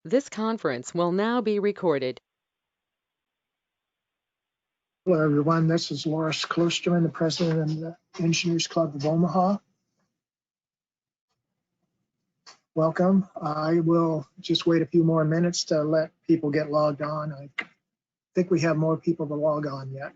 This conference will now be recorded. Hello, everyone. This is Loris Klosterman, the president of the Engineers Club of Omaha. Welcome. I will just wait a few more minutes to let people get logged on. I think we have more people to log on yet.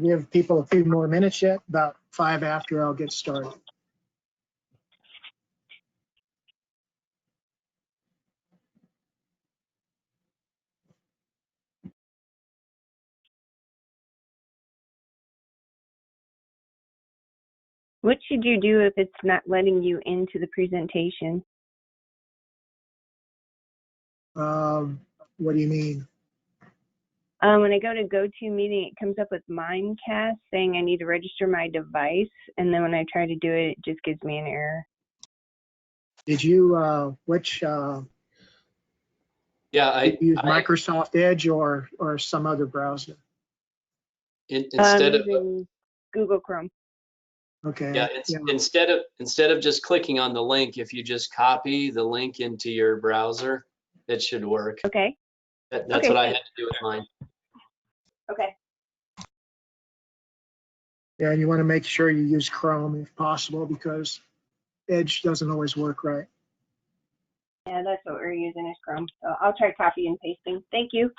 Give people a few more minutes yet. About 5 after, I'll get started. What should you do if it's not letting you into the presentation? What do you mean? When I go to meeting, it comes up with Mimecast saying I need to register my device, and then when I try to do it, it just gives me an error. Did you, which, Yeah, did you use Microsoft Edge or some other browser? Instead of using Google Chrome. Okay. yeah, instead of just clicking on the link, if you just copy the link into your browser, it should work. Okay. That's Okay, what I had to do with mine. Okay. Yeah, and you want to make sure you use Chrome if possible because Edge doesn't always work right. Yeah, that's what we're using is Chrome. So I'll try copy and pasting. Thank you.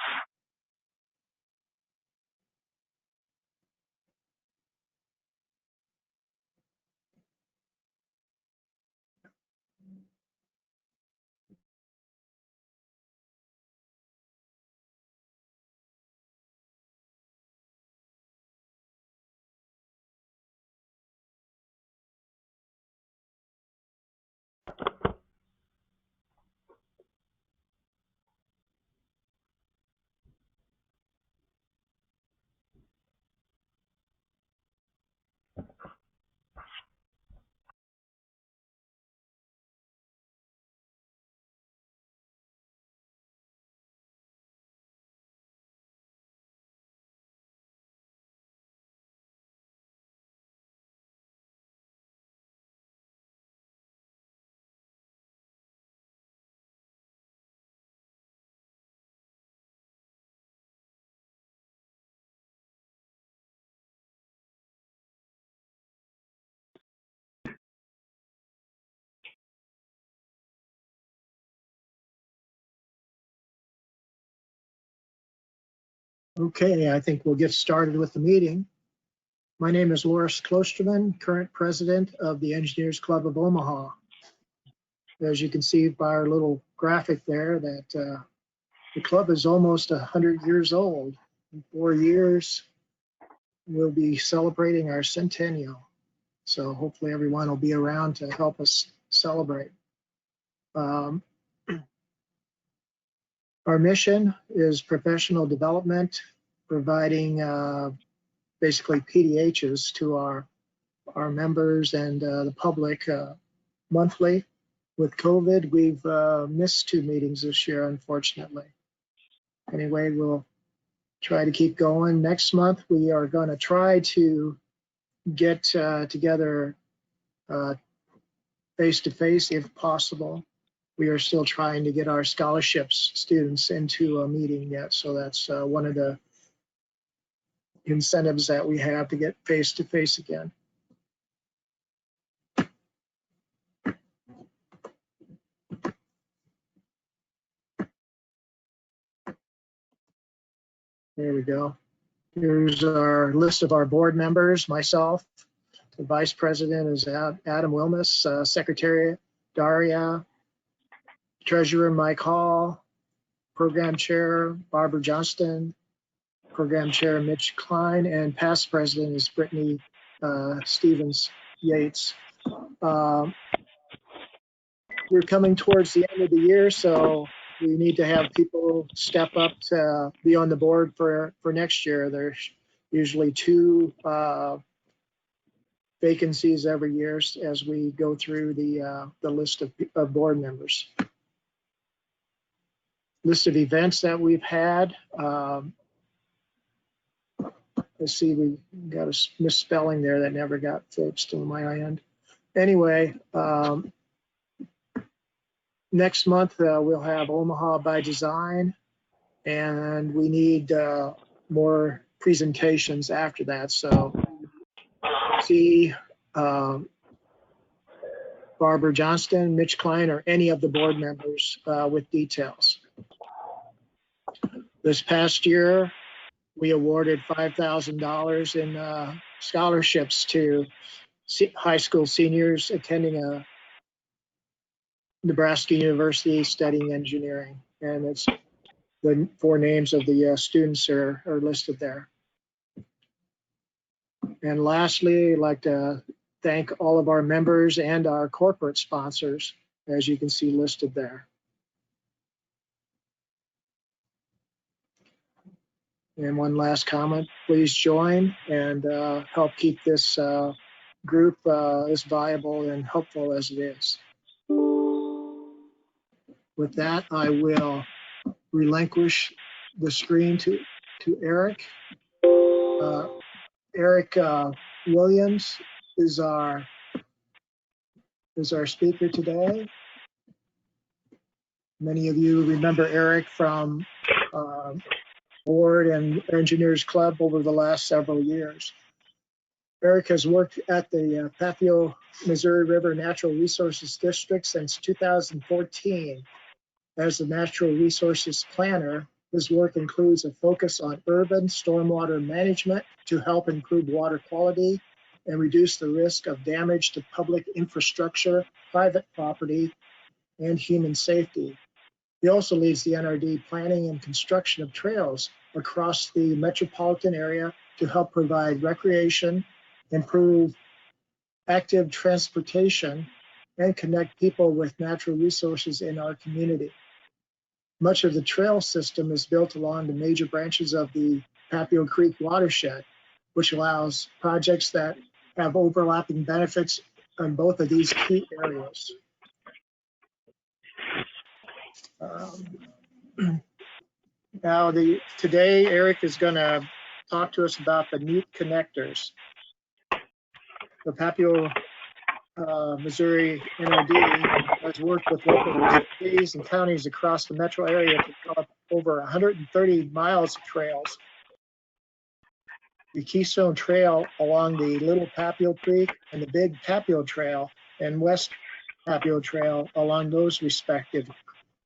Okay, I think we'll get started with the meeting. My name is Loris Klosterman, current president of the Engineers Club of Omaha. As you can see by our little graphic there, that the club is almost 100 years old. In 4 years, we'll be celebrating our centennial. So hopefully everyone will be around to help us celebrate. Our mission is professional development, providing basically PDHs to our members and the public monthly. With COVID, we've missed 2 meetings this year, unfortunately. Anyway, we'll try to keep going. Next month, we are going to try to get together face-to-face if possible. We are still trying to get our scholarships students into a meeting yet, so that's one of the incentives that we have to get face-to-face again. There we go. Here's our list of our board members. Myself, the vice president is Adam Wilmus, secretary Daria, treasurer Mike Hall, program chair Barbara Johnston, program chair Mitch Klein, and past president is Brittany Stevens Yates. We're coming towards the end of the year, so we need to have people step up to be on the board for next year. There's usually 2 vacancies every year as we go through the list of board members. List of events that we've had. Let's see, we got a misspelling there that never got fixed on my end. Anyway, next month we'll have Omaha by Design, and we need more presentations after that. So see Barbara Johnston, Mitch Klein, or any of the board members with details. This past year, we awarded $5,000 in scholarships to high school seniors attending a Nebraska University studying engineering. And it's the 4 names of the students are listed there. And lastly, I'd like to thank all of our members and our corporate sponsors, as you can see listed there. And one last comment, please join and help keep this group as viable and helpful as it is. With that, I will relinquish the screen to Eric. Eric Williams is our speaker today. Many of you remember Eric from board and Engineers Club over the last several years. Eric has worked at the Papio-Missouri River Natural Resources District since 2014. As the Natural Resources Planner, his work includes a focus on urban stormwater management to help improve water quality and reduce the risk of damage to public infrastructure, private property, and human safety. He also leads the NRD planning and construction of trails across the metropolitan area to help provide recreation, improve active transportation, and connect people with natural resources in our community. Much of the trail system is built along the major branches of the Papio Creek watershed, which allows projects that have overlapping benefits on both of these key areas. Now, today Eric is going to talk to us about the neat connectors. The Papio-Missouri NRD has worked with local cities and counties across the metro area to develop over 130 miles of trails. The Keystone Trail along the Little Papio Creek and the Big Papio Trail and West Papio Trail along those respective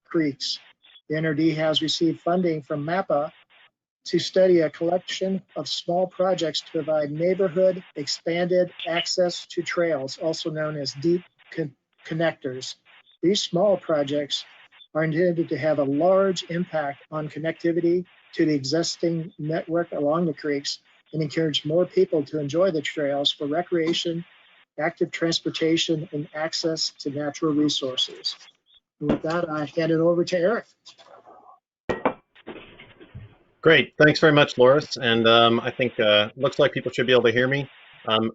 creeks. The NRD has received funding from MAPA to study a collection of small projects to provide neighborhood expanded access to trails, also known as deep connectors. These small projects are intended to have a large impact on connectivity to the existing network along the creeks and encourage more people to enjoy the trails for recreation, active transportation, and access to natural resources. And with that, I hand it over to Eric. Great, thanks very much, Loris. And I think looks like people should be able to hear me.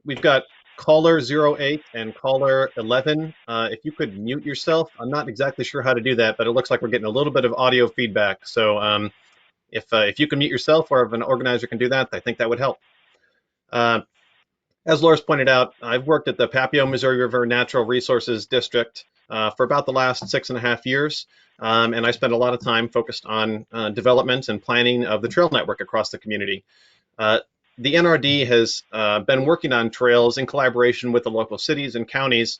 We've got caller 08 and caller 11. If you could mute yourself, I'm not exactly sure how to do that, but it looks like we're getting a little bit of audio feedback. So If you can mute yourself or if an organizer can do that, I think that would help. As Loris pointed out, I've worked at the Papio-Missouri River Natural Resources District for about the last 6.5 years, and I spent a lot of time focused on development and planning of the trail network across the community. The NRD has been working on trails in collaboration with the local cities and counties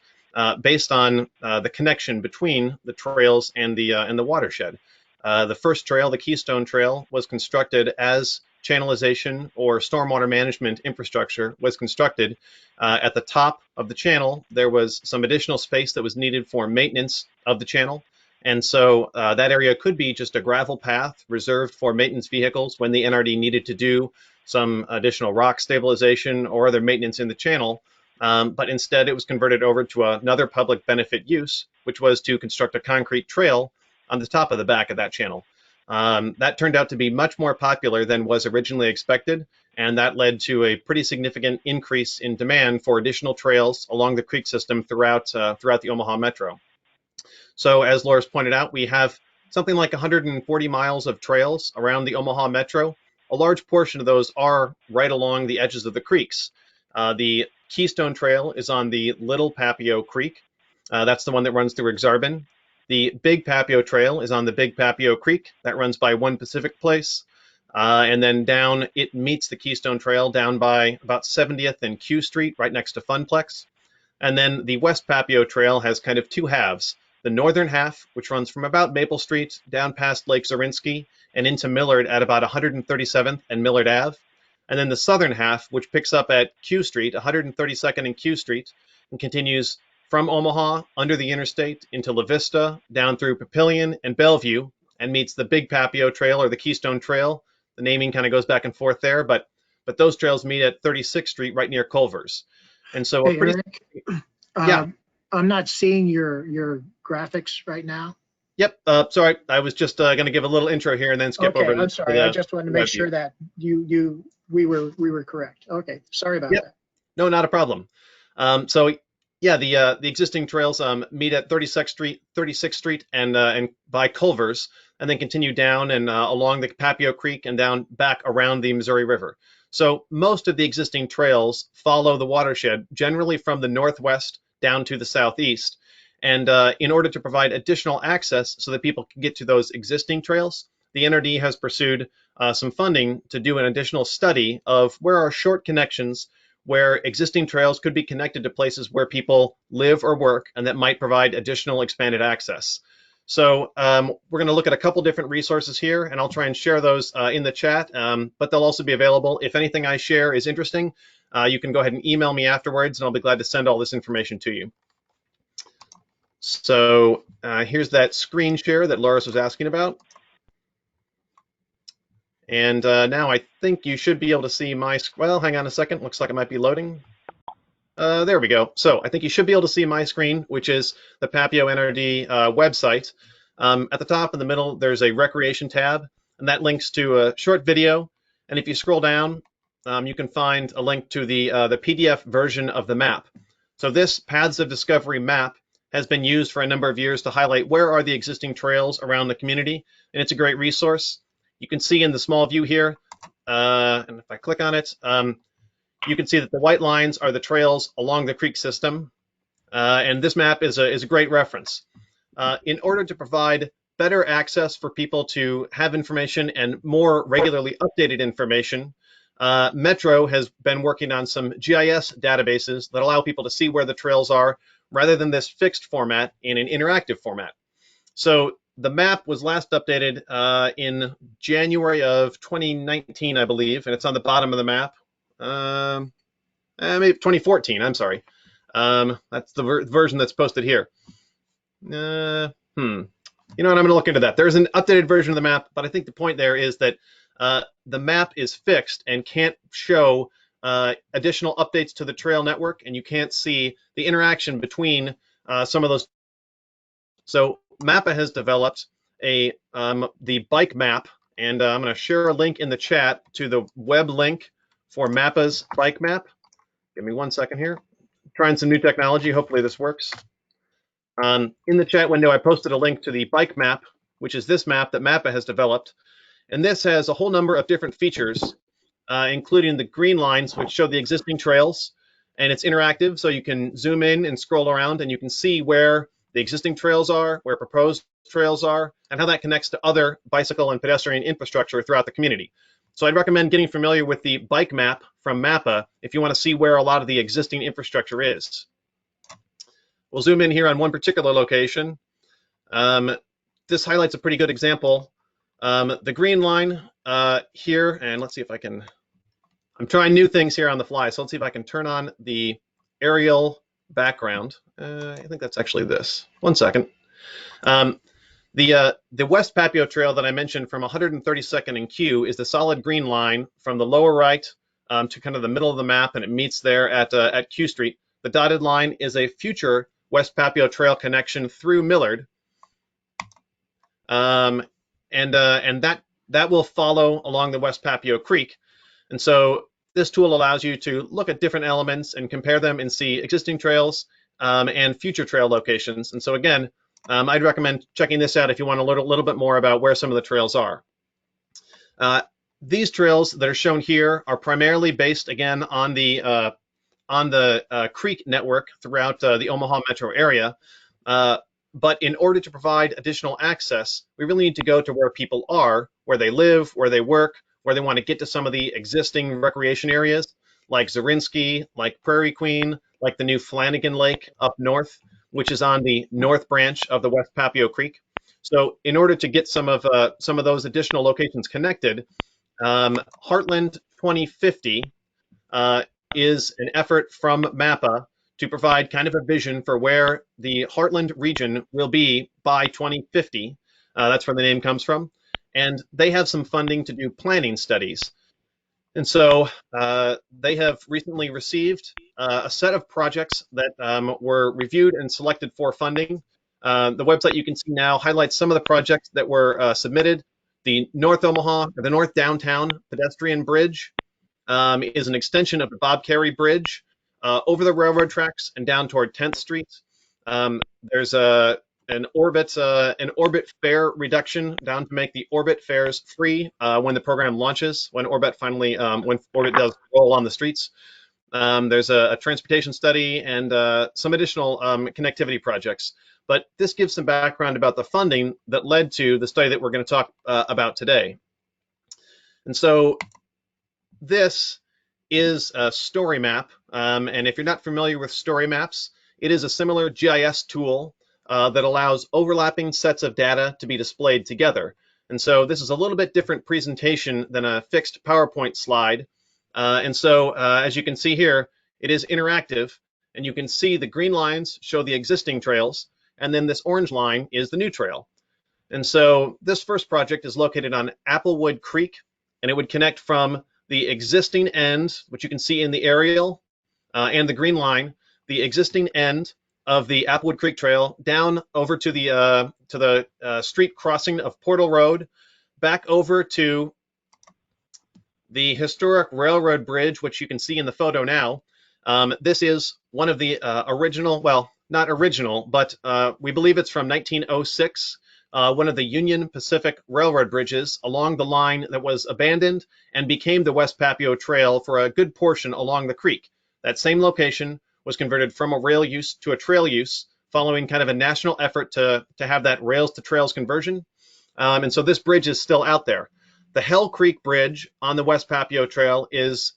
based on the connection between the trails and the watershed. The first trail, the Keystone Trail, was constructed as channelization or stormwater management infrastructure was constructed. At the top of the channel, there was some additional space that was needed for maintenance of the channel. And so that area could be just a gravel path reserved for maintenance vehicles when the NRD needed to do some additional rock stabilization or other maintenance in the channel. But instead, it was converted over to another public benefit use, which was to construct a concrete trail on the top of the back of that channel. That turned out to be much more popular than was originally expected, and that led to a pretty significant increase in demand for additional trails along the creek system throughout the Omaha Metro. So as Loris pointed out, we have something like 140 miles of trails around the Omaha Metro. A large portion of those are right along the edges of the creeks. The Keystone Trail is on the Little Papio Creek. That's the one that runs through Exarban. The Big Papio Trail is on the Big Papio Creek. That runs by One Pacific Place. And then down, it meets the Keystone Trail down by about 70th and Q Street, right next to Funplex. And then the West Papio Trail has kind of two halves. The northern half, which runs from about Maple Street down past Lake Zorinsky and into Millard at about 137th and Millard Ave. And then the southern half, which picks up at Q Street, 132nd and Q Street, and continues from Omaha under the interstate into La Vista, down through Papillion and Bellevue, and meets the Big Papio Trail or the Keystone Trail. The naming kind of goes back and forth there, but those trails meet at 36th Street right near Culver's. And so Hey, Eric, yeah. I'm not seeing your graphics right now. Yep. Sorry, I was just going to give a little intro here and then skip over. I'm sorry. I just wanted to make sure that we were correct. Okay. Sorry about that. No, not a problem. So yeah, the existing trails meet at 36th Street and by Culver's, and then continue down and along the Papio Creek and down back around the Missouri River. So most of the existing trails follow the watershed, generally from the northwest down to the southeast. And in order to provide additional access so that people can get to those existing trails, the NRD has pursued some funding to do an additional study of where are short connections where existing trails could be connected to places where people live or work and that might provide additional expanded access. So we're going to look at a couple different resources here, and I'll try and share those in the chat, but they'll also be available. If anything I share is interesting, you can go ahead and email me afterwards, and I'll be glad to send all this information to you. So here's that screen share that Loris was asking about. And now I think you should be able to see my, well, hang on a second. Looks like it might be loading. There we go. So I think you should be able to see my screen, which is the Papio NRD website. At the top in the middle, there's a recreation tab, and that links to a short video. And if you scroll down, you can find a link to the PDF version of the map. So this Paths of Discovery map has been used for a number of years to highlight where are the existing trails around the community, and it's a great resource. You can see in the small view here, and if I click on it, you can see that the white lines are the trails along the creek system, and this map is a great reference. In order to provide better access for people to have information and more regularly updated information, Metro has been working on some GIS databases that allow people to see where the trails are rather than this fixed format in an interactive format. So the map was last updated in January of 2019, I believe, and it's on the bottom of the map. Maybe 2014, I'm sorry. That's the version that's posted here. You know what, I'm going to look into that. There's an updated version of the map, but I think the point there is that the map is fixed and can't show additional updates to the trail network, and you can't see the interaction between some of those. So MAPA has developed the bike map, and I'm going to share a link in the chat to the web link for MAPA's bike map. Give me 1 second here. Trying some new technology. Hopefully this works. In the chat window, I posted a link to the bike map, which is this map that MAPA has developed. And this has a whole number of different features, including the green lines, which show the existing trails. And it's interactive, so you can zoom in and scroll around, and you can see where the existing trails are, where proposed trails are, and how that connects to other bicycle and pedestrian infrastructure throughout the community. So I'd recommend getting familiar with the bike map from MAPA if you want to see where a lot of the existing infrastructure is. We'll zoom in here on one particular location. This highlights a pretty good example. The green line here, and let's see if I can, I'm trying new things here on the fly, so let's see if I can turn on the aerial background. I think that's actually this. One second. The West Papio Trail that I mentioned from 132nd and Q is the solid green line from the lower right to kind of the middle of the map, and it meets there at Q Street. The dotted line is a future West Papio Trail connection through Millard, and that will follow along the West Papio Creek. And so this tool allows you to look at different elements and compare them and see existing trails and future trail locations. And so again, I'd recommend checking this out if you want to learn a little bit more about where some of the trails are. These trails that are shown here are primarily based, again, on the creek network throughout the Omaha metro area. But in order to provide additional access, we really need to go to where people are, where they live, where they work, where they want to get to some of the existing recreation areas, like Zarinsky, like Prairie Queen, like the new Flanagan Lake up north, which is on the north branch of the West Papio Creek. So in order to get some of those additional locations connected, Heartland 2050 is an effort from MAPA to provide kind of a vision for where the Heartland region will be by 2050. That's where the name comes from. And they have some funding to do planning studies. And so they have recently received a set of projects that were reviewed and selected for funding. The website you can see now highlights some of the projects that were submitted. The North Omaha, or the North Downtown Pedestrian Bridge is an extension of the Bob Carey Bridge over the railroad tracks and down toward 10th Street. There's an orbit fare reduction down to make the orbit fares free when the program launches, when orbit does roll on the streets. There's a transportation study and some additional connectivity projects. But this gives some background about the funding that led to the study that we're going to talk about today. And so this is a story map. And if you're not familiar with story maps, it is a similar GIS tool that allows overlapping sets of data to be displayed together. And so this is a little bit different presentation than a fixed PowerPoint slide. And so as you can see here, it is interactive, and you can see the green lines show the existing trails, and then this orange line is the new trail. And so this first project is located on Applewood Creek, and it would connect from the existing end, which you can see in the aerial, and the green line, the existing end of the Applewood Creek Trail down over to the street crossing of Portal Road, back over to the historic railroad bridge, which you can see in the photo now. This is one of the original, well, not original, but we believe it's from 1906, one of the Union Pacific Railroad bridges along the line that was abandoned and became the West Papio Trail for a good portion along the creek. That same location was converted from a rail use to a trail use following kind of a national effort to have that rails to trails conversion. And so this bridge is still out there. The Hell Creek Bridge on the West Papio Trail is,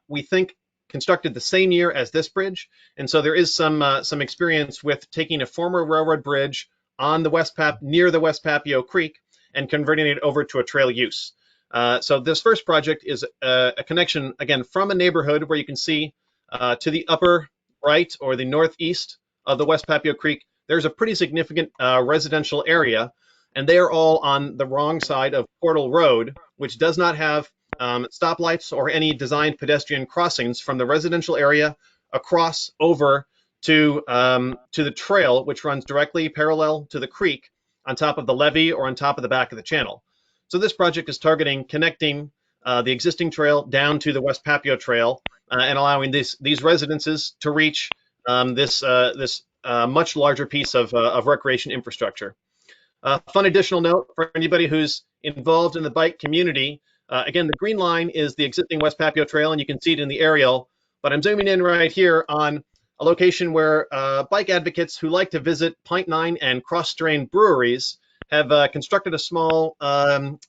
we think, constructed the same year as this bridge. And so there is some experience with taking a former railroad bridge on the near the West Papio Creek and converting it over to a trail use. So this first project is a connection, again, from a neighborhood where you can see to the upper right or the northeast of the West Papio Creek, there's a pretty significant residential area, and they are all on the wrong side of Portal Road, which does not have stoplights or any designed pedestrian crossings from the residential area across over to the trail, which runs directly parallel to the creek on top of the levee or on top of the back of the channel. So this project is targeting connecting the existing trail down to the West Papio Trail and allowing these residences to reach this much larger piece of recreation infrastructure. Fun additional note for anybody who's involved in the bike community. Again, the green line is the existing West Papio Trail, and you can see it in the aerial. But I'm zooming in right here on a location where bike advocates who like to visit Pint Nine and Cross Strain breweries have constructed a small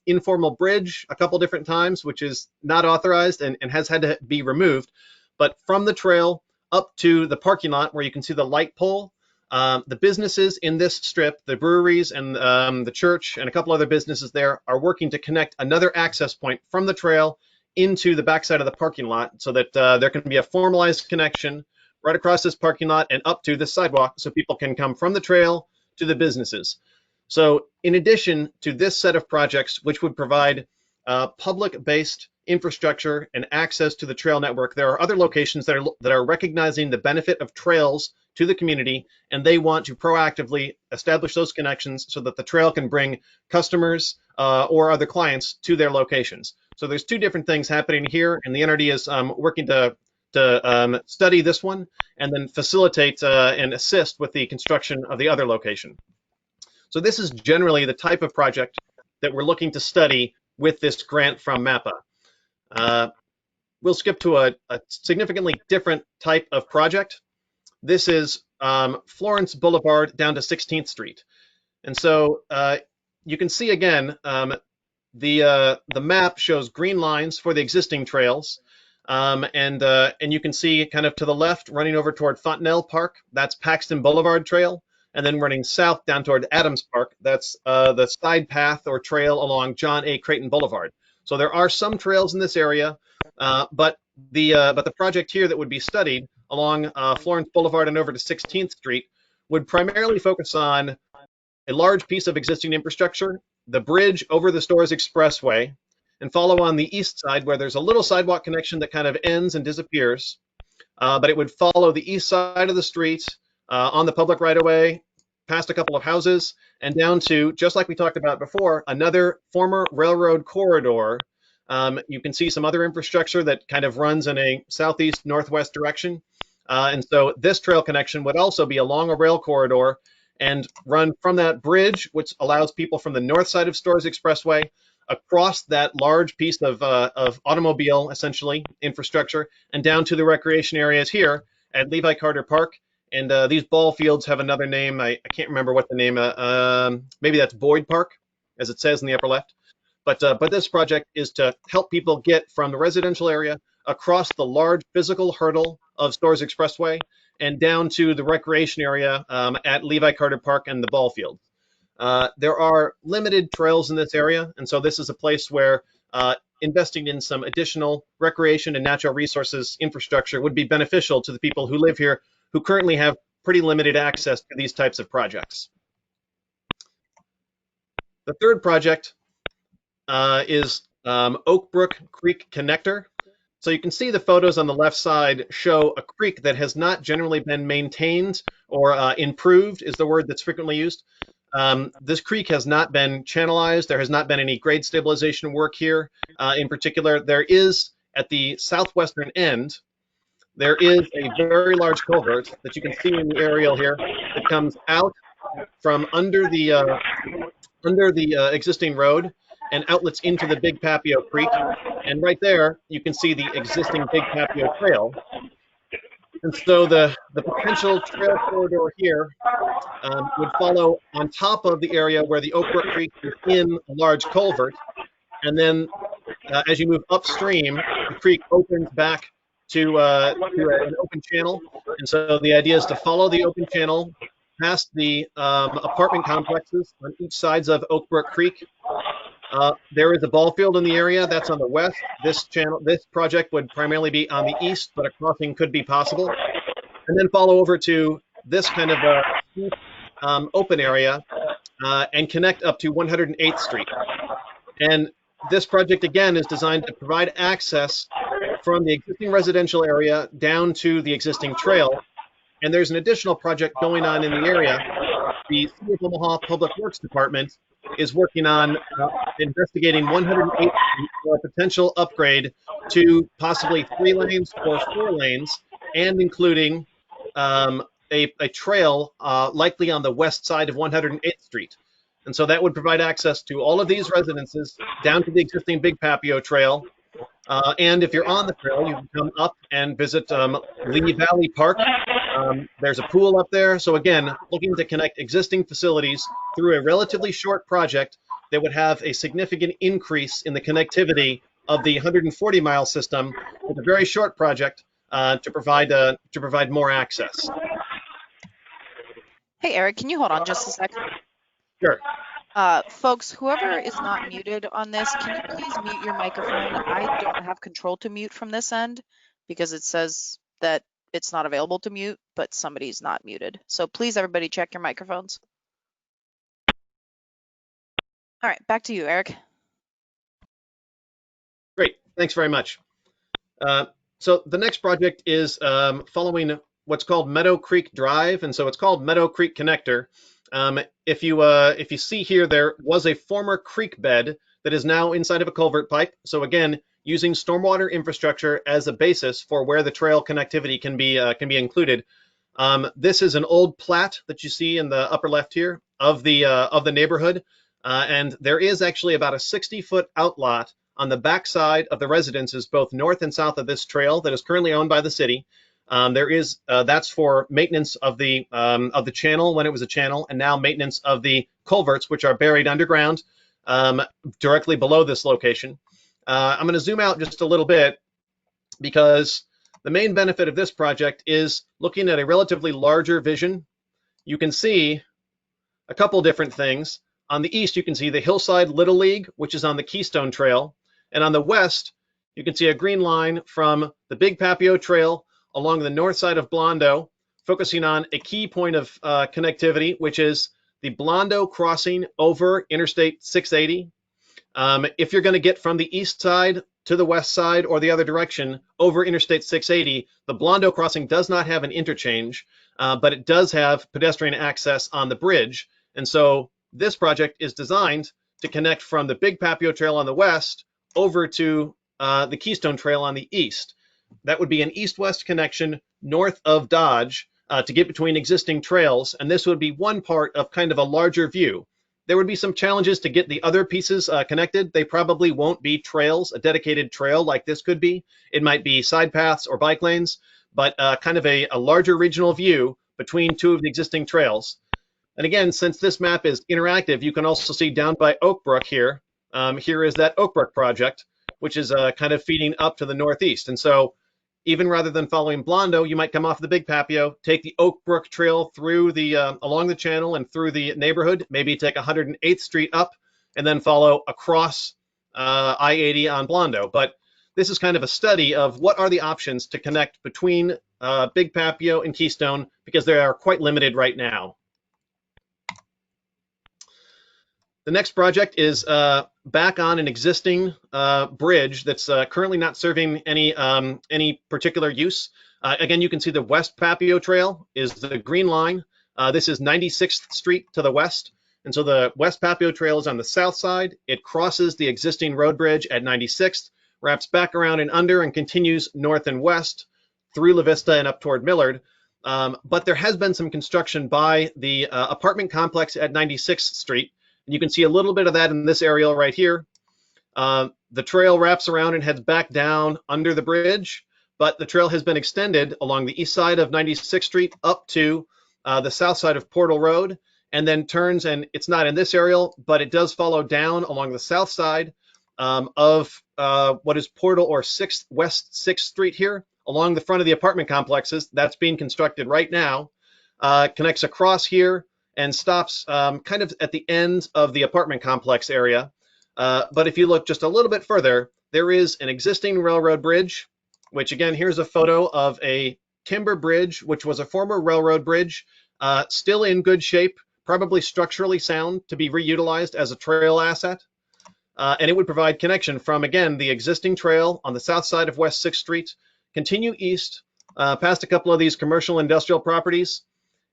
informal bridge a couple different times, which is not authorized and has had to be removed. But from the trail up to the parking lot where you can see the light pole, the businesses in this strip, the breweries and the church and a couple other businesses there, are working to connect another access point from the trail into the backside of the parking lot so that there can be a formalized connection right across this parking lot and up to the sidewalk so people can come from the trail to the businesses. So in addition to this set of projects, which would provide public-based infrastructure and access to the trail network, there are other locations that are recognizing the benefit of trails to the community, and they want to proactively establish those connections so that the trail can bring customers or other clients to their locations. So there's two different things happening here, and the NRD is working to study this one and then facilitate and assist with the construction of the other location. So this is generally the type of project that we're looking to study with this grant from MAPA. We'll skip to a significantly different type of project. This is Florence Boulevard down to 16th Street. And so you can see again, the map shows green lines for the existing trails. And you can see kind of to the left running over toward Fontenelle Park, that's Paxton Boulevard Trail. And then running south down toward Adams Park, that's the side path or trail along John A. Creighton Boulevard. So there are some trails in this area, but the project here that would be studied along Florence Boulevard and over to 16th Street would primarily focus on a large piece of existing infrastructure, the bridge over the Stores Expressway, and follow on the east side where there's a little sidewalk connection that kind of ends and disappears. But it would follow the east side of the street on the public right-of-way, past a couple of houses, and down to, just like we talked about before, another former railroad corridor. You can see some other infrastructure that kind of runs in a southeast-northwest direction. And so this trail connection would also be along a rail corridor and run from that bridge, which allows people from the north side of Stores Expressway across that large piece of automobile, essentially, infrastructure, and down to the recreation areas here at Levi Carter Park. And these ball fields have another name. I can't remember what the name, maybe that's Boyd Park, as it says in the upper left. But this project is to help people get from the residential area across the large physical hurdle of Stores Expressway and down to the recreation area at Levi Carter Park and the ball field. There are limited trails in this area, and so this is a place where investing in some additional recreation and natural resources infrastructure would be beneficial to the people who live here who currently have pretty limited access to these types of projects. The third project is Oak Brook Creek Connector. So you can see the photos on the left side show a creek that has not generally been maintained or improved is the word that's frequently used. This creek has not been channelized. There has not been any grade stabilization work here. In particular, there is at the southwestern end, there is a very large culvert that you can see in the aerial here that comes out from under the existing road and outlets into the Big Papio Creek. And right there, you can see the existing Big Papio Trail. And so the potential trail corridor here would follow on top of the area where the Oak Brook Creek is in a large culvert. And then as you move upstream, the creek opens back to an open channel. And so the idea is to follow the open channel past the apartment complexes on each sides of Oak Brook Creek. There is a ball field in the area that's on the west. This project would primarily be on the east, but a crossing could be possible. And then follow over to this kind of open area and connect up to 108th Street. And this project, again, is designed to provide access from the existing residential area down to the existing trail. And there's an additional project going on in the area. The City of Omaha Public Works Department is working on investigating 108th Street for a potential upgrade to possibly 3 lanes or 4 lanes, and including a trail likely on the west side of 108th Street. And so that would provide access to all of these residences down to the existing Big Papio Trail. And if you're on the trail, you can come up and visit Lee Valley Park. There's a pool up there. So again, looking to connect existing facilities through a relatively short project that would have a significant increase in the connectivity of the 140-mile system with a very short project to provide more access. Hey, Eric, can you hold on just a second? Sure. Folks, whoever is not muted on this, can you please mute your microphone? I don't have control to mute from this end because it says that it's not available to mute, but somebody's not muted. So please, everybody, check your microphones. All right, back to you, Eric. Great. Thanks very much. So the next project is following what's called Meadow Creek Drive, and so it's called Meadow Creek Connector. If you see here, there was a former creek bed that is now inside of a culvert pipe. So again, using stormwater infrastructure as a basis for where the trail connectivity can be included. This is an old plat that you see in the upper left here of the neighborhood, and there is actually about a 60-foot outlot on the backside of the residences, both north and south of this trail that is currently owned by the city. That's for maintenance of the channel when it was a channel, and now maintenance of the culverts, which are buried underground directly below this location. I'm going to zoom out just a little bit because the main benefit of this project is looking at a relatively larger vision. You can see a couple different things. On the east, you can see the Hillside Little League, which is on the Keystone Trail. And on the west, you can see a green line from the Big Papio Trail along the north side of Blondo, focusing on a key point of connectivity, which is the Blondo crossing over Interstate 680. If you're going to get from the east side to the west side or the other direction over Interstate 680, the Blondo crossing does not have an interchange, but it does have pedestrian access on the bridge. And so this project is designed to connect from the Big Papio Trail on the west over to the Keystone Trail on the east. That would be an east-west connection north of Dodge to get between existing trails, and this would be one part of kind of a larger view. There would be some challenges to get the other pieces connected. They probably won't be trails, a dedicated trail like this could be. It might be side paths or bike lanes, but kind of a larger regional view between two of the existing trails. And again, since this map is interactive, you can also see down by Oak Brook here. Here is that Oak Brook project, which is kind of feeding up to the northeast. And so even rather than following Blondo, you might come off the Big Papio, take the Oak Brook Trail through the along the channel and through the neighborhood, maybe take 108th Street up, and then follow across I-80 on Blondo. But this is kind of a study of what are the options to connect between Big Papio and Keystone, because they are quite limited right now. The next project is back on an existing bridge that's currently not serving any particular use. Again, you can see the West Papio Trail is the green line. This is 96th Street to the west. And so the West Papio Trail is on the south side. It crosses the existing road bridge at 96th, wraps back around and under, and continues north and west through La Vista and up toward Millard. But there has been some construction by the apartment complex at 96th Street. And you can see a little bit of that in this aerial right here. The trail wraps around and heads back down under the bridge, but the trail has been extended along the east side of 96th Street up to the south side of Portal Road, and then turns, and it's not in this aerial, but it does follow down along the south side of what is Portal or West 6th Street here, along the front of the apartment complexes. That's being constructed right now. Connects across here and stops kind of at the end of the apartment complex area. But if you look just a little bit further, there is an existing railroad bridge, which again, here's a photo of a timber bridge, which was a former railroad bridge, still in good shape, probably structurally sound to be reutilized as a trail asset. And it would provide connection from, again, the existing trail on the south side of West 6th Street, continue east, past a couple of these commercial industrial properties,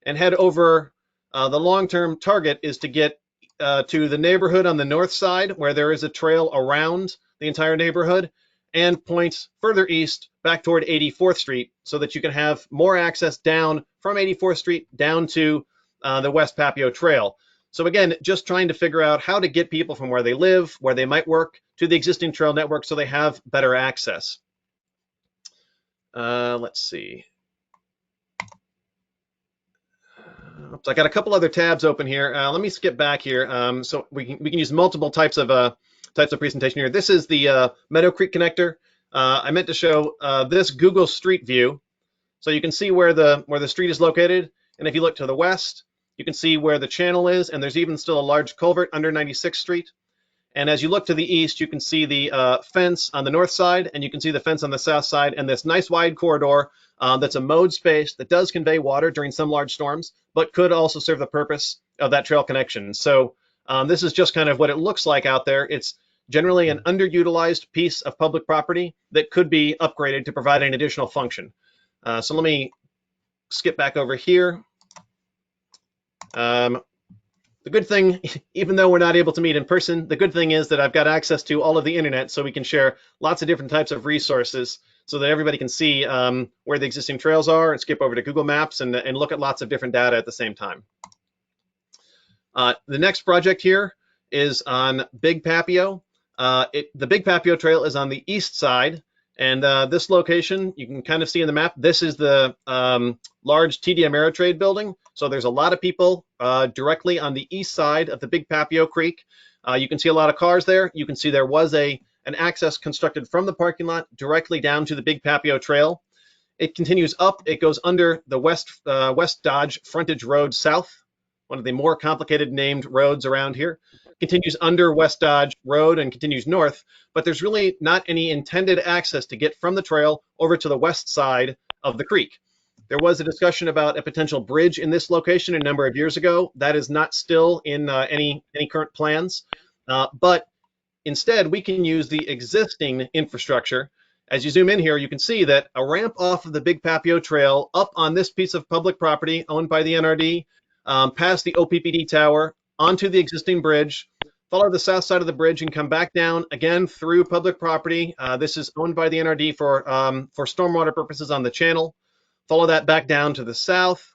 and head over. The long-term target is to get to the neighborhood on the north side, where there is a trail around the entire neighborhood, and point further east back toward 84th Street, so that you can have more access down from 84th Street down to the West Papio Trail. So again, just trying to figure out how to get people from where they live, where they might work, to the existing trail network so they have better access. Let's see. Oops, I got a couple other tabs open here. Let me skip back here. So we can use multiple types of presentation here. This is the Meadow Creek connector. I meant to show this Google Street View, so you can see where the street is located. And if you look to the west, you can see where the channel is, and there's even still a large culvert under 96th Street. And as you look to the east, you can see the fence on the north side, and you can see the fence on the south side, and this nice wide corridor that's a mowed space that does convey water during some large storms, but could also serve the purpose of that trail connection. So this is just kind of what it looks like out there. It's generally an underutilized piece of public property that could be upgraded to provide an additional function. So let me skip back over here. The good thing, even though we're not able to meet in person, the good thing is that I've got access to all of the internet, so we can share lots of different types of resources so that everybody can see where the existing trails are, and skip over to Google Maps and look at lots of different data at the same time. The next project here is on Big Papio. The Big Papio Trail is on the east side, and this location, you can kind of see in the map, this is the large TD Ameritrade building. So there's a lot of people directly on the east side of the Big Papio Creek. You can see a lot of cars there. You can see there was an access constructed from the parking lot directly down to the Big Papio Trail. It continues up. It goes under the West Dodge Frontage Road South, one of the more complicated named roads around here. Continues under West Dodge Road and continues north, but there's really not any intended access to get from the trail over to the west side of the creek. There was a discussion about a potential bridge in this location a number of years ago. That is not still in any current plans, but instead we can use the existing infrastructure. As you zoom in here, you can see that a ramp off of the Big Papio Trail up on this piece of public property owned by the NRD, past the OPPD tower, onto the existing bridge, follow the south side of the bridge and come back down again through public property. This is owned by the NRD for stormwater purposes on the channel. Follow that back down to the south.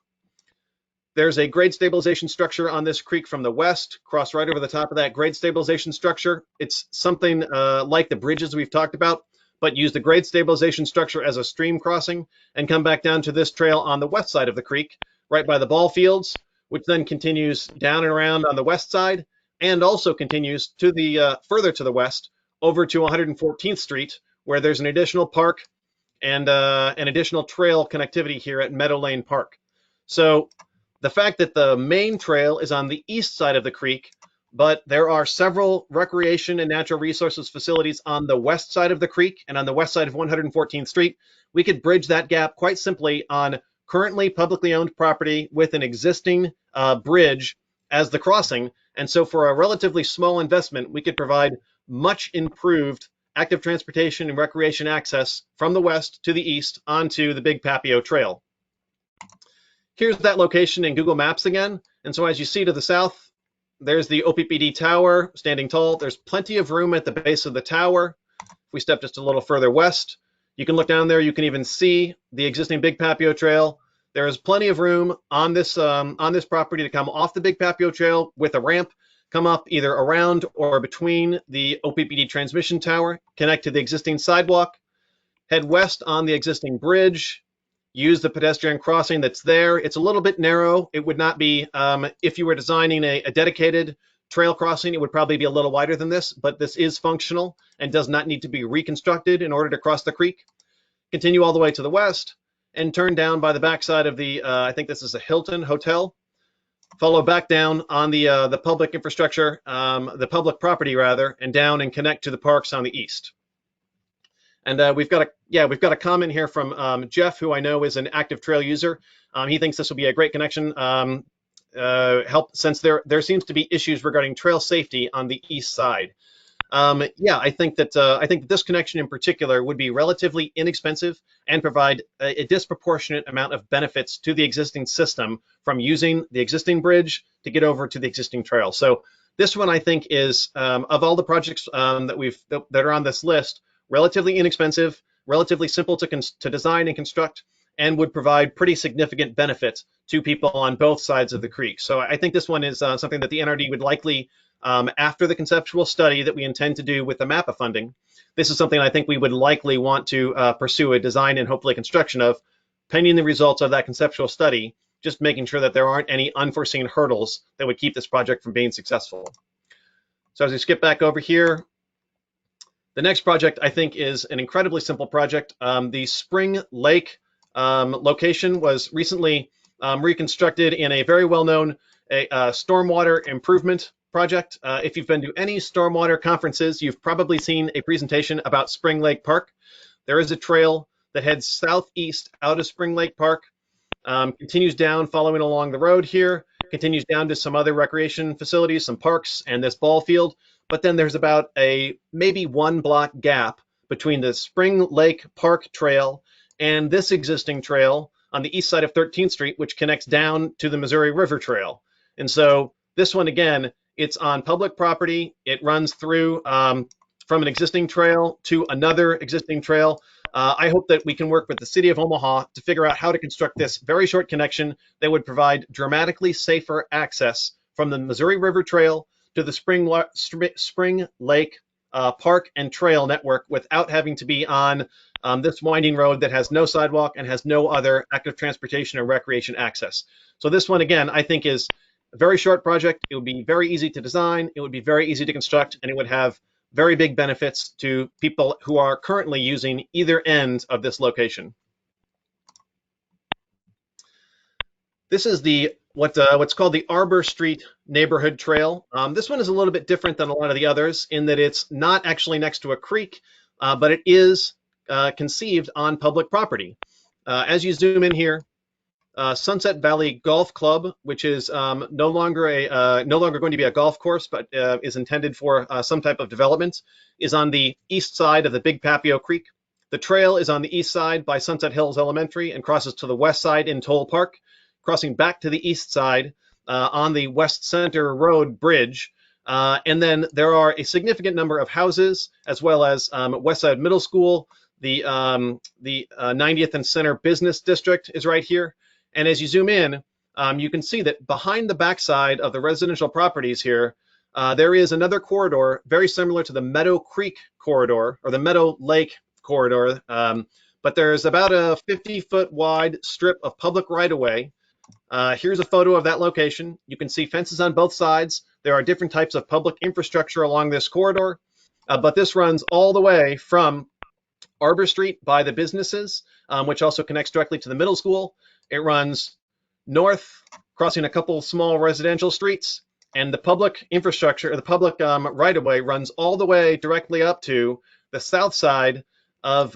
There's a grade stabilization structure on this creek from the west. Cross right over the top of that grade stabilization structure. It's something like the bridges we've talked about, but use the grade stabilization structure as a stream crossing and come back down to this trail on the west side of the creek, right by the ball fields, which then continues down and around on the west side and also continues to the further to the west over to 114th Street, where there's an additional park and an additional trail connectivity here at Meadow Lane Park. So the fact that the main trail is on the east side of the creek, but there are several recreation and natural resources facilities on the west side of the creek and on the west side of 114th Street, we could bridge that gap quite simply on currently publicly owned property with an existing bridge as the crossing. And so for a relatively small investment, we could provide much improved active transportation and recreation access from the west to the east onto the Big Papio Trail. Here's that location in Google Maps again. And so as you see to the south, there's the OPPD tower standing tall. There's plenty of room at the base of the tower. If we step just a little further west, you can look down there. You can even see the existing Big Papio Trail. There is plenty of room on this property to come off the Big Papio Trail with a ramp, come up either around or between the OPPD transmission tower, connect to the existing sidewalk, head west on the existing bridge, use the pedestrian crossing that's there. It's a little bit narrow. It would not be, if you were designing a dedicated trail crossing, it would probably be a little wider than this, but this is functional and does not need to be reconstructed in order to cross the creek. Continue all the way to the west and turn down by the backside of the, I think this is a Hilton Hotel. Follow back down on the public infrastructure, the public property rather, and down and connect to the parks on the east. And we've got a comment here from Jeff, who I know is an active trail user. He thinks this will be a great connection. Help since there seems to be issues regarding trail safety on the east side. I think that this connection in particular would be relatively inexpensive and provide a disproportionate amount of benefits to the existing system from using the existing bridge to get over to the existing trail. So this one I think is of all the projects that are on this list, relatively inexpensive, relatively simple to design and construct, and would provide pretty significant benefit to people on both sides of the creek. So I think this one is something that the NRD would likely, after the conceptual study that we intend to do with the MAPA funding, this is something I think we would likely want to pursue a design and hopefully construction of, pending the results of that conceptual study, just making sure that there aren't any unforeseen hurdles that would keep this project from being successful. So as we skip back over here, the next project I think is an incredibly simple project. The Spring Lake location was recently reconstructed in a very well-known stormwater improvement project. If you've been to any stormwater conferences, you've probably seen a presentation about Spring Lake Park. There is a trail that heads southeast out of Spring Lake Park, continues down following along the road here, continues down to some other recreation facilities, some parks, and this ball field. But then there's about a maybe 1 block gap between the Spring Lake Park trail and this existing trail on the east side of 13th Street, which connects down to the Missouri River Trail. And so this one, again, it's on public property. It runs through from an existing trail to another existing trail. I hope that we can work with the city of Omaha to figure out how to construct this very short connection that would provide dramatically safer access from the Missouri River Trail to the Spring Lake Park and Trail network without having to be on this winding road that has no sidewalk and has no other active transportation or recreation access. So this one, again, I think is a very short project. It would be very easy to design. It would be very easy to construct, and it would have very big benefits to people who are currently using either end of this location. This is the what's called the Arbor Street Neighborhood Trail. This one is a little bit different than a lot of the others in that it's not actually next to a creek, but it is conceived on public property. As you zoom in here, Sunset Valley Golf Club, which is no longer going to be a golf course, but is intended for some type of development, is on the east side of the Big Papio Creek. The trail is on the east side by Sunset Hills Elementary and crosses to the west side in Toll Park, crossing back to the east side on the West Center Road Bridge. And then there are a significant number of houses, as well as Westside Middle School. The 90th and Center Business District is right here. And as you zoom in, you can see that behind the backside of the residential properties here, there is another corridor very similar to the Meadow Creek corridor or the Meadow Lake corridor. But there's about a 50-foot wide strip of public right-of-way. Here's a photo of that location. You can see fences on both sides. There are different types of public infrastructure along this corridor, but this runs all the way from Arbor Street by the businesses, which also connects directly to the middle school. It runs north, crossing a couple small residential streets, and the public infrastructure, the public right-of-way runs all the way directly up to the south side of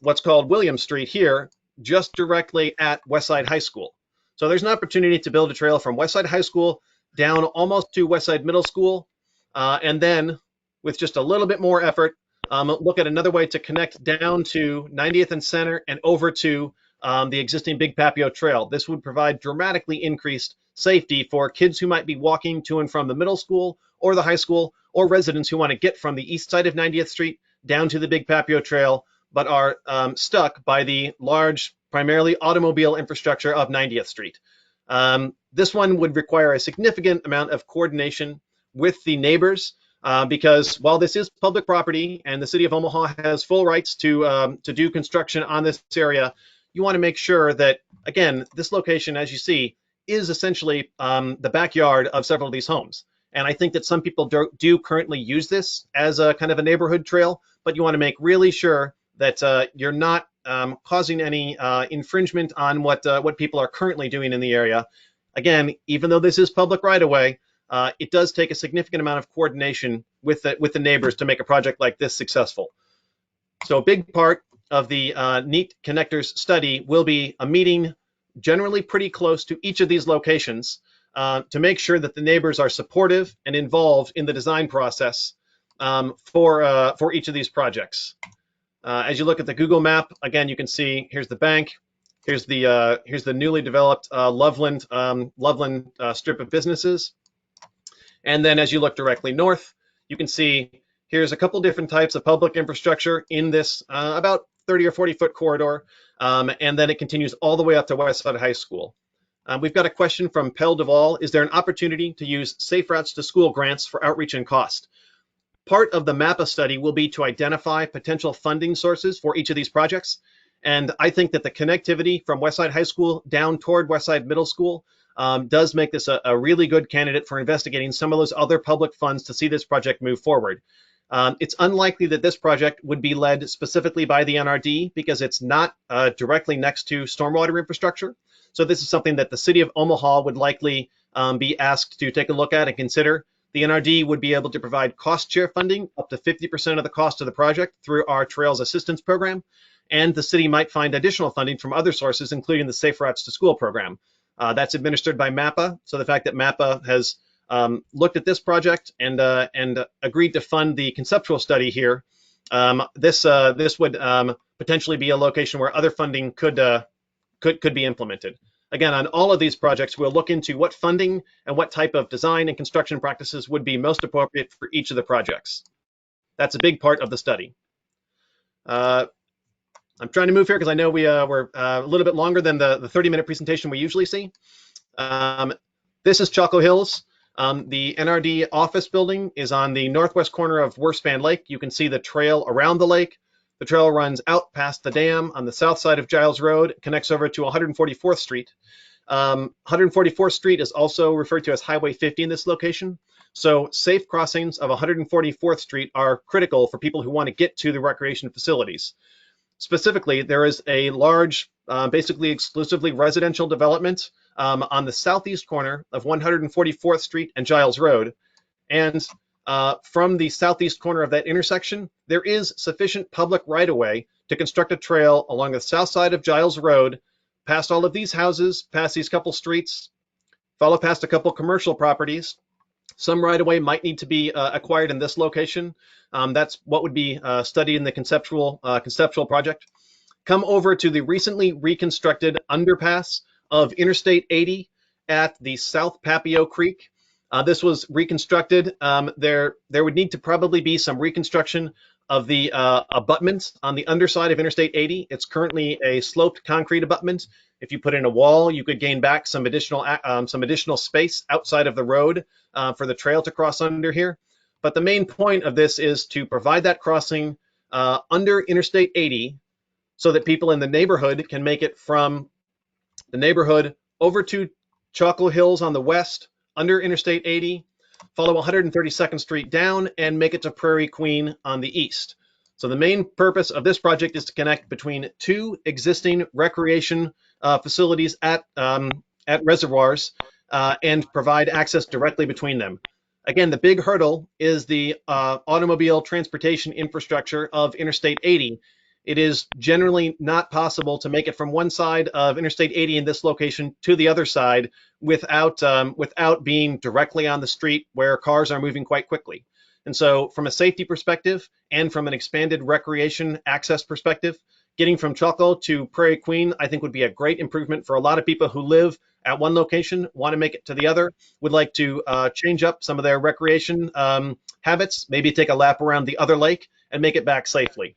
what's called William Street here, just directly at Westside High School. So there's an opportunity to build a trail from Westside High School down almost to Westside Middle School, and then with just a little bit more effort, look at another way to connect down to 90th and Center and over to the existing Big Papio Trail. This would provide dramatically increased safety for kids who might be walking to and from the middle school or the high school, or residents who want to get from the east side of 90th Street down to the Big Papio Trail, but are stuck by the large, primarily automobile infrastructure of 90th Street. This one would require a significant amount of coordination with the neighbors, because while this is public property and the city of Omaha has full rights to do construction on this area, you want to make sure that, again, this location, as you see, is essentially the backyard of several of these homes. And I think that some people do currently use this as a kind of a neighborhood trail, but you want to make really sure that you're not causing any infringement on what people are currently doing in the area. Again, even though this is public right-of-way, it does take a significant amount of coordination with the neighbors to make a project like this successful. So a big part of the NEAT Connectors study will be a meeting generally pretty close to each of these locations to make sure that the neighbors are supportive and involved in the design process for each of these projects. As you look at the Google map, again, you can see here's the bank, here's the newly developed Loveland strip of businesses, and then as you look directly north, you can see here's a couple different types of public infrastructure in this about 30 or 40-foot corridor, and then it continues all the way up to Westside High School. We've got a question from Pel Duvall. Is there an opportunity to use Safe Routes to School grants for outreach and cost? Part of the MAPA study will be to identify potential funding sources for each of these projects. And I think that the connectivity from Westside High School down toward Westside Middle School does make this a really good candidate for investigating some of those other public funds to see this project move forward. It's unlikely that this project would be led specifically by the NRD because it's not directly next to stormwater infrastructure. So this is something that the city of Omaha would likely be asked to take a look at and consider. The NRD would be able to provide cost share funding up to 50% of the cost of the project through our Trails Assistance Program. And the city might find additional funding from other sources, including the Safe Routes to School program. That's administered by MAPA. So the fact that MAPA has looked at this project and agreed to fund the conceptual study here, this would potentially be a location where other funding could be implemented. Again, on all of these projects, we'll look into what funding and what type of design and construction practices would be most appropriate for each of the projects. That's a big part of the study. I'm trying to move here because I know we're a little bit longer than the 30-minute presentation we usually see. This is Chaco Hills. The NRD office building is on the northwest corner of Worspan Lake. You can see the trail around the lake. The trail runs out past the dam on the south side of Giles Road, connects over to 144th Street. 144th Street is also referred to as Highway 50 in this location. So safe crossings of 144th Street are critical for people who want to get to the recreation facilities. Specifically, there is a large, basically exclusively residential development on the southeast corner of 144th Street and Giles Road. And from the southeast corner of that intersection, there is sufficient public right-of-way to construct a trail along the south side of Giles Road, past all of these houses, past these couple streets, follow past a couple commercial properties. Some right-of-way might need to be acquired in this location. That's what would be studied in the conceptual project. Come over to the recently reconstructed underpass of Interstate 80 at the South Papio Creek. This was reconstructed. There would need to probably be some reconstruction of the abutment on the underside of Interstate 80. It's currently a sloped concrete abutment. If you put in a wall, you could gain back some additional space outside of the road for the trail to cross under here. But the main point of this is to provide that crossing under Interstate 80 so that people in the neighborhood can make it from the neighborhood over to Chaco Hills on the west, under Interstate 80, follow 132nd Street down, and make it to Prairie Queen on the east. So the main purpose of this project is to connect between two existing recreation facilities at reservoirs and provide access directly between them. Again, the big hurdle is the automobile transportation infrastructure of Interstate 80. It is generally not possible to make it from one side of Interstate 80 in this location to the other side without being directly on the street where cars are moving quite quickly. And so from a safety perspective and from an expanded recreation access perspective, getting from Chaco to Prairie Queen, I think would be a great improvement for a lot of people who live at one location, want to make it to the other, would like to change up some of their recreation habits, maybe take a lap around the other lake and make it back safely.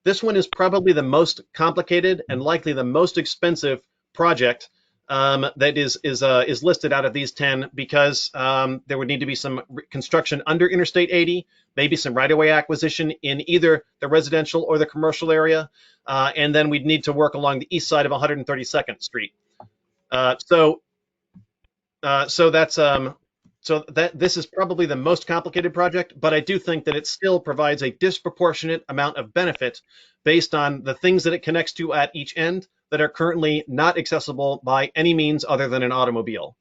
This one is probably the most complicated and likely the most expensive project that is listed out of these 10 because there would need to be some construction under Interstate 80, maybe some right-of-way acquisition in either the residential or the commercial area, and then we'd need to work along the east side of 132nd Street. So this is probably the most complicated project, but I do think that it still provides a disproportionate amount of benefit based on the things that it connects to at each end that are currently not accessible by any means other than an automobile.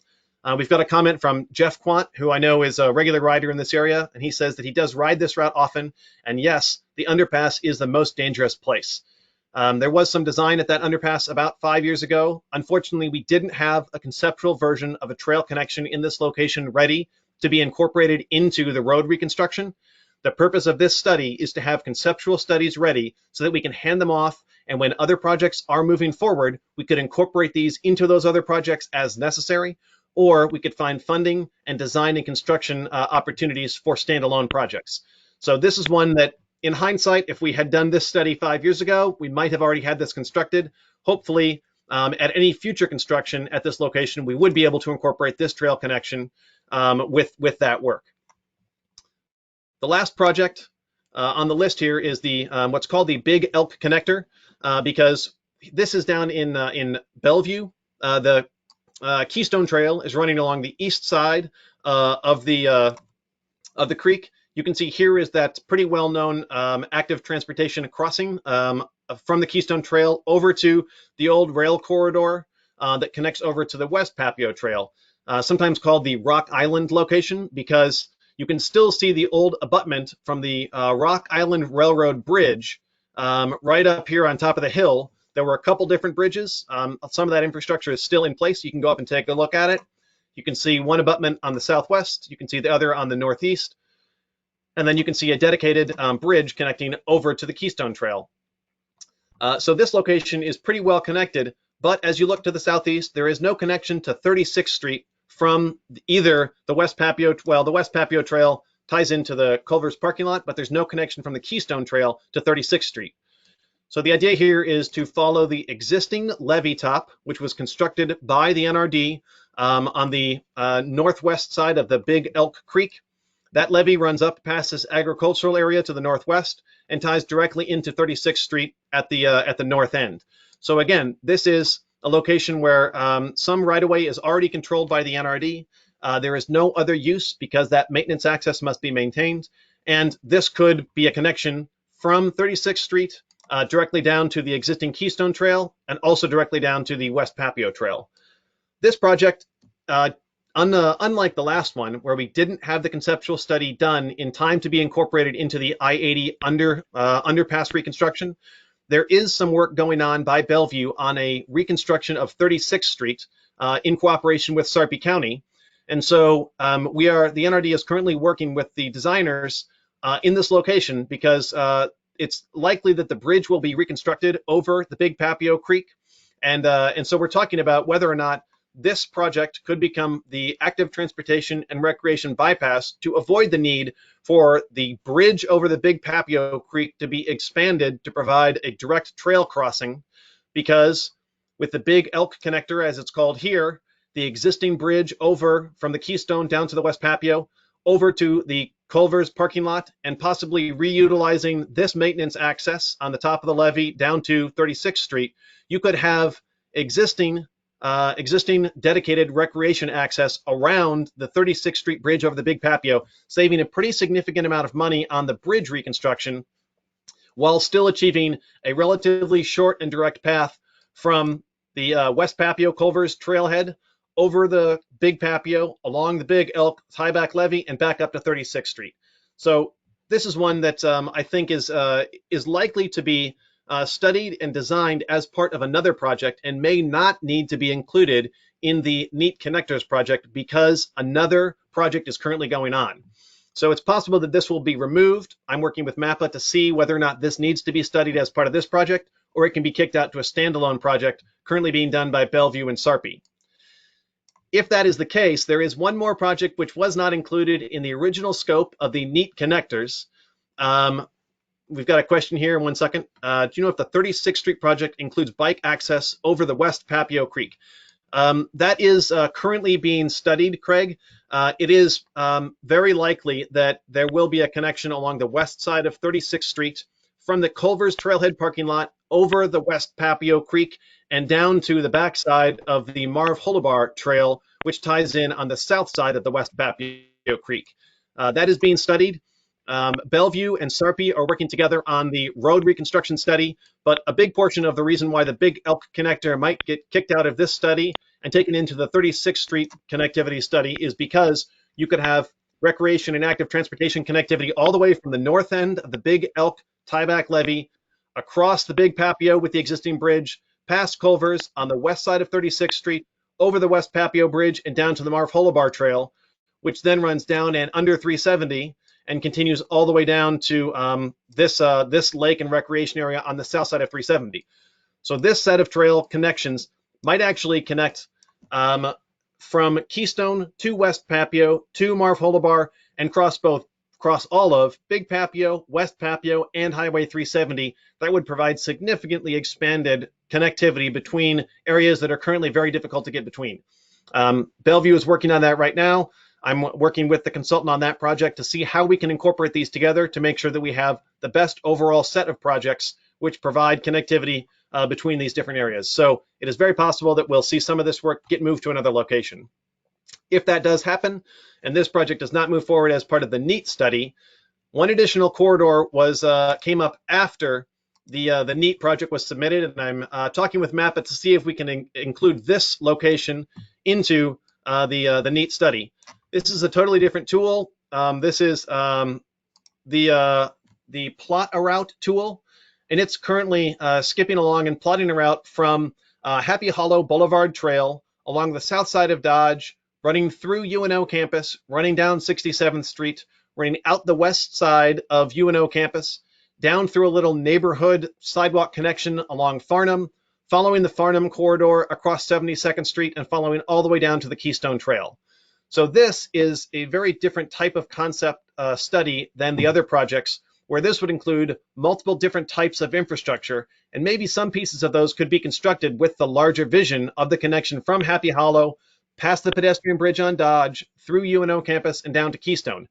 We've got a comment from Jeff Quant, who I know is a regular rider in this area, and he says that he does ride this route often, and yes, the underpass is the most dangerous place. There was some design at that underpass about 5 years ago. Unfortunately, we didn't have a conceptual version of a trail connection in this location ready to be incorporated into the road reconstruction. The purpose of this study is to have conceptual studies ready so that we can hand them off, and when other projects are moving forward, we could incorporate these into those other projects as necessary, or we could find funding and design and construction opportunities for standalone projects. So this is one that in hindsight, if we had done this study 5 years ago, we might have already had this constructed. Hopefully, at any future construction at this location, we would be able to incorporate this trail connection with that work. The last project on the list here is the what's called the Big Elk Connector, because this is down in Bellevue. The Keystone Trail is running along the east side of the creek. You can see here is that pretty well-known active transportation crossing from the Keystone Trail over to the old rail corridor that connects over to the West Papio Trail, sometimes called the Rock Island location, because you can still see the old abutment from the Rock Island Railroad Bridge right up here on top of the hill. There were a couple different bridges. Some of that infrastructure is still in place. You can go up and take a look at it. You can see one abutment on the southwest. You can see the other on the northeast. And then you can see a dedicated bridge connecting over to the Keystone Trail. So this location is pretty well connected, but as you look to the southeast, there is no connection to 36th Street from either the West Papio, well, the West Papio Trail ties into the Culver's parking lot, but there's no connection from the Keystone Trail to 36th Street. So the idea here is to follow the existing levee top, which was constructed by the NRD on the northwest side of the Big Elk Creek. That levee runs up past this agricultural area to the northwest and ties directly into 36th Street at the north end. So again, this is a location where some right-of-way is already controlled by the NRD. There is no other use because that maintenance access must be maintained. And this could be a connection from 36th Street directly down to the existing Keystone Trail and also directly down to the West Papio Trail. This project, unlike the last one, where we didn't have the conceptual study done in time to be incorporated into the I-80 underpass reconstruction, there is some work going on by Bellevue on a reconstruction of 36th Street in cooperation with Sarpy County. And so the NRD is currently working with the designers in this location because it's likely that the bridge will be reconstructed over the Big Papio Creek. And so we're talking about whether or not this project could become the active transportation and recreation bypass to avoid the need for the bridge over the Big Papio Creek to be expanded to provide a direct trail crossing, because with the Big Elk Connector, as it's called here, the existing bridge over from the Keystone down to the West Papio over to the Culver's parking lot and possibly reutilizing this maintenance access on the top of the levee down to 36th Street, you could have existing dedicated recreation access around the 36th Street bridge over the Big Papio, saving a pretty significant amount of money on the bridge reconstruction while still achieving a relatively short and direct path from the West Papio Culver's trailhead over the Big Papio, along the Big Elk tieback levee, and back up to 36th Street. So this is one that I think is likely to be studied and designed as part of another project and may not need to be included in the Neat Connectors project because another project is currently going on. So it's possible that this will be removed. I'm working with MAPA to see whether or not this needs to be studied as part of this project, or it can be kicked out to a standalone project currently being done by Bellevue and Sarpy. If that is the case, there is one more project which was not included in the original scope of the Neat Connectors. We've got a question here in 1 second. Do you know if the 36th Street project includes bike access over the West Papio Creek? That is currently being studied, Craig. It is very likely that there will be a connection along the west side of 36th Street from the Culver's Trailhead parking lot over the West Papio Creek and down to the backside of the Marv Holobar Trail, which ties in on the south side of the West Papio Creek. That is being studied. Bellevue and Sarpy are working together on the road reconstruction study, but a big portion of the reason why the Big Elk Connector might get kicked out of this study and taken into the 36th Street connectivity study is because you could have recreation and active transportation connectivity all the way from the north end of the Big Elk tieback levee across the Big Papio with the existing bridge, past Culver's on the west side of 36th Street, over the West Papio Bridge and down to the Marv Holobar Trail, which then runs down and under 370 and continues all the way down to this lake and recreation area on the south side of 370. So this set of trail connections might actually connect from Keystone to West Papio to Marv Holobar and cross both across all of Big Papio, West Papio, and Highway 370 that would provide significantly expanded connectivity between areas that are currently very difficult to get between. Bellevue is working on that right now. I'm working with the consultant on that project to see how we can incorporate these together to make sure that we have the best overall set of projects which provide connectivity between these different areas. So it is very possible that we'll see some of this work get moved to another location. If that does happen, and this project does not move forward as part of the NEAT study, one additional corridor came up after the NEAT project was submitted, and I'm talking with MAPA to see if we can include this location into the NEAT study. This is a totally different tool. This is the plot a route tool, and it's currently skipping along and plotting a route from Happy Hollow Boulevard Trail along the south side of Dodge, running through UNO campus, running down 67th Street, running out the west side of UNO campus, down through a little neighborhood sidewalk connection along Farnham, following the Farnham corridor across 72nd Street, and following all the way down to the Keystone Trail. So this is a very different type of concept study than the other projects, where this would include multiple different types of infrastructure, and maybe some pieces of those could be constructed with the larger vision of the connection from Happy Hollow, past the pedestrian bridge on Dodge, through UNO campus, and down to Keystone.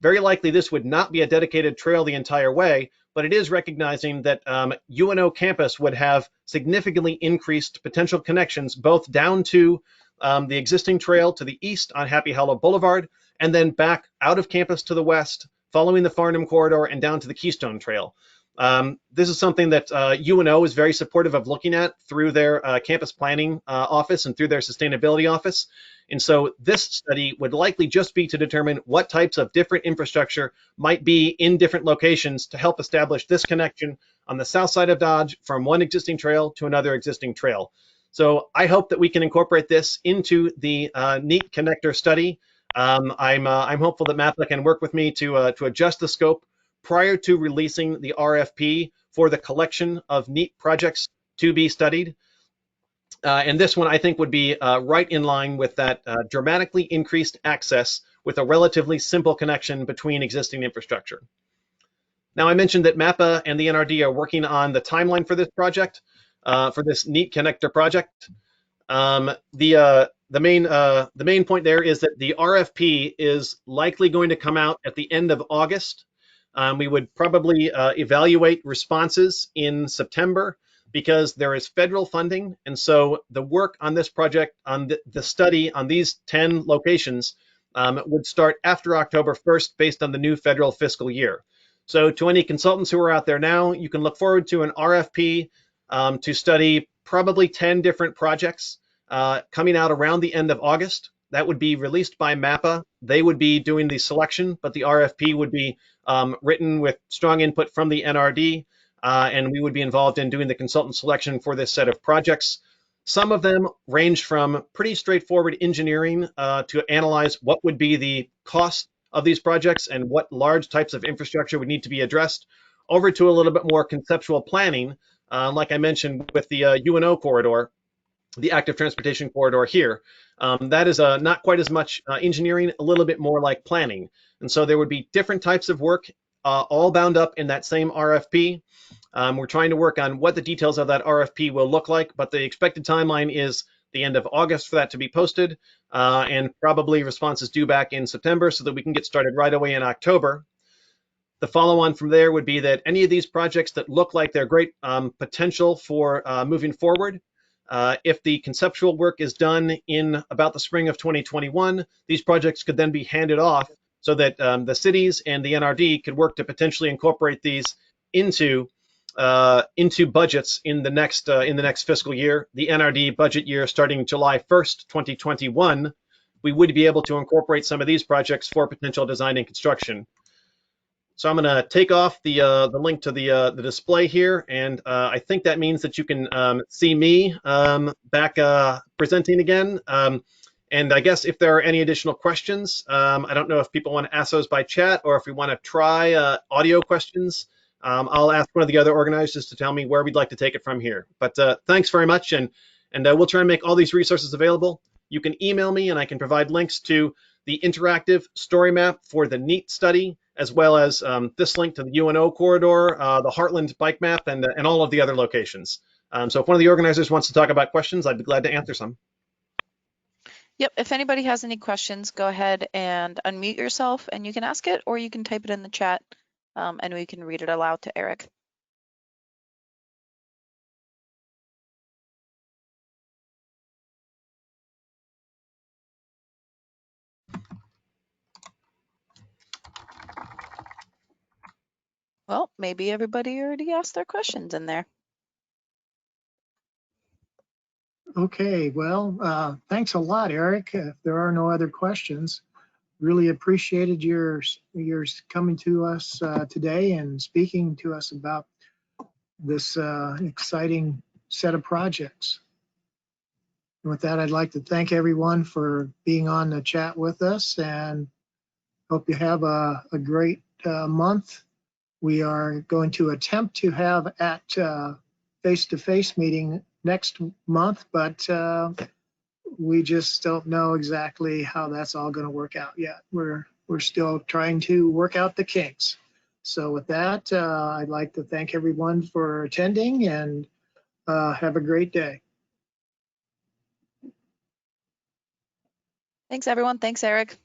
Very likely this would not be a dedicated trail the entire way, but it is recognizing that UNO campus would have significantly increased potential connections both down to the existing trail to the east on Happy Hollow Boulevard, and then back out of campus to the west, following the Farnham corridor and down to the Keystone Trail. This is something that UNO is very supportive of looking at through their campus planning office and through their sustainability office. And so this study would likely just be to determine what types of different infrastructure might be in different locations to help establish this connection on the south side of Dodge from one existing trail to another existing trail. So I hope that we can incorporate this into the NEAT connector study. I'm hopeful that MAPA can work with me to adjust the scope prior to releasing the RFP for the collection of NEAT projects to be studied. And this one, I think, would be right in line with that dramatically increased access with a relatively simple connection between existing infrastructure. Now, I mentioned that MAPA and the NRD are working on the timeline for this project, for this NEAT connector project. The main point there is that the RFP is likely going to come out at the end of August. We would probably evaluate responses in September because there is federal funding. And so the work on this project, on the study on these 10 locations would start after October 1st based on the new federal fiscal year. So to any consultants who are out there now, you can look forward to an RFP to study probably 10 different projects coming out around the end of August. That would be released by MAPA. They would be doing the selection, but the RFP would be written with strong input from the NRD, and we would be involved in doing the consultant selection for this set of projects. Some of them range from pretty straightforward engineering to analyze what would be the cost of these projects and what large types of infrastructure would need to be addressed, over to a little bit more conceptual planning, like I mentioned with the UNO corridor, the active transportation corridor here. That is not quite as much engineering, a little bit more like planning. And so there would be different types of work all bound up in that same RFP. We're trying to work on what the details of that RFP will look like, but the expected timeline is the end of August for that to be posted, and probably responses due back in September so that we can get started right away in October. The follow-on from there would be that any of these projects that look like they're great potential for moving forward, if the conceptual work is done in about the spring of 2021, these projects could then be handed off so that the cities and the NRD could work to potentially incorporate these into budgets in the next fiscal year. The NRD budget year starting July 1st, 2021, we would be able to incorporate some of these projects for potential design and construction. So I'm going to take off the link to the display here, and I think that means that you can see me back presenting again. And I guess if there are any additional questions, I don't know if people want to ask those by chat or if we want to try audio questions. I'll ask one of the other organizers to tell me where we'd like to take it from here. But thanks very much, and we'll try and make all these resources available. You can email me, and I can provide links to the interactive story map for the NEAT study, as well as this link to the UNO corridor, the Heartland bike map, and all of the other locations. So if one of the organizers wants to talk about questions, I'd be glad to answer some. Yep, if anybody has any questions, go ahead and unmute yourself and you can ask it, or you can type it in the chat and we can read it aloud to Eric. Well, maybe everybody already asked their questions in there. Okay, well, thanks a lot, Eric. If there are no other questions, really appreciated yours coming to us today and speaking to us about this exciting set of projects. And with that, I'd like to thank everyone for being on the chat with us and hope you have a great month. We are going to attempt to have at face-to-face meeting next month, but we just don't know exactly how that's all going to work out yet. We're still trying to work out the kinks. So with that, I'd like to thank everyone for attending and have a great day. Thanks, everyone. Thanks, Eric.